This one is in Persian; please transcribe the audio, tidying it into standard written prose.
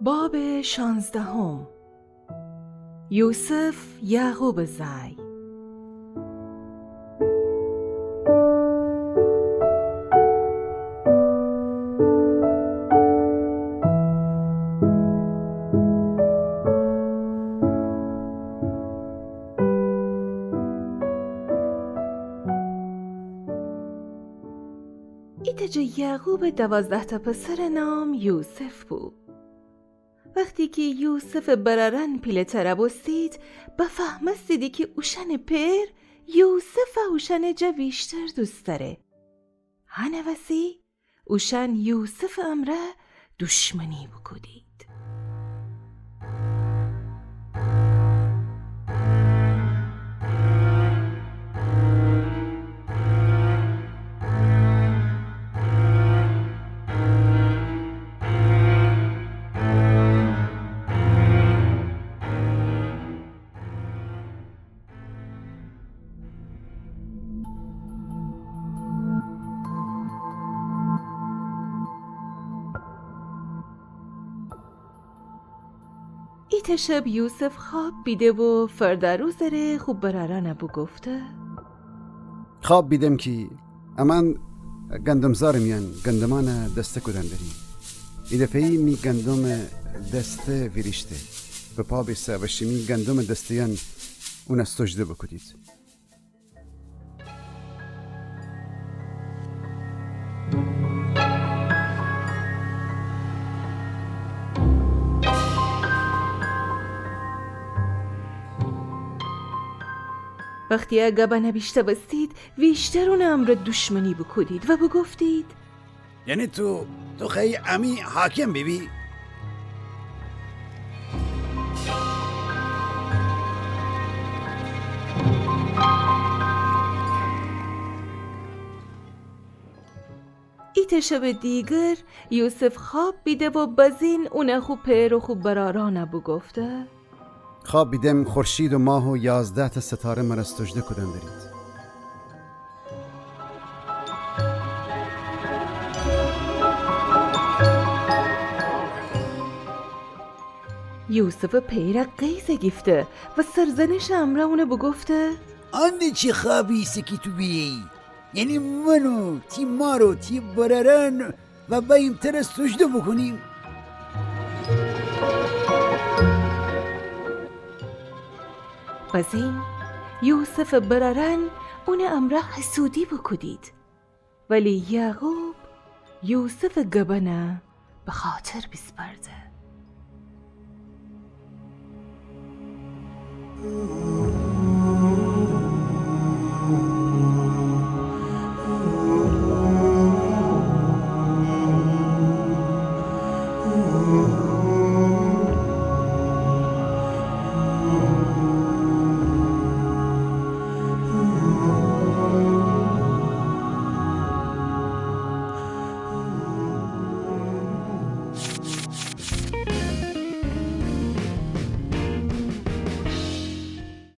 باب 16. یوسف یعقوب زی. ایتج یعقوب 12 تا پسر نام یوسف بود. وقتی که یوسف برارن پیل ترابستید بفهمستیدی که اوشن پر یوسف و اوشن جا بیشتر دوست داره. هنوسی اوشن یوسف امره دشمنی بکدید. ایت شب یوسف خواب بیده و فردارو زره خوب برارن ابو گفته خواب بیدم که امان گندم زارمیان گندمان دسته کدن داریم. ای دفعی می گندم دسته ویریشته به پا بیسته و شمی گندم دستیان اون استجده بکدید. وقتی اگه بیشتر بستید ویشتر اون امر دشمنی بکدید و بگفتید یعنی تو خیلی امی حاکم بیبی؟ ایت شب دیگر یوسف خواب بیده و بزین اون خوب پر و خوب براران ابو گفته خواب بیدم خورشید و ماه و 11 تا ستاره من استجده کدن دارید. یوسف پیر قیز گفته و سرزنش امره اونه بگفته آنده چه خوابیسه که تو بیایی؟ یعنی منو تی مارو تی برارن و بایم تر سجده بکنیم؟ بزین یوسف برارن اون امره حسودی بکدید ولی یعقوب یوسف گبنه به خاطر بسپرده.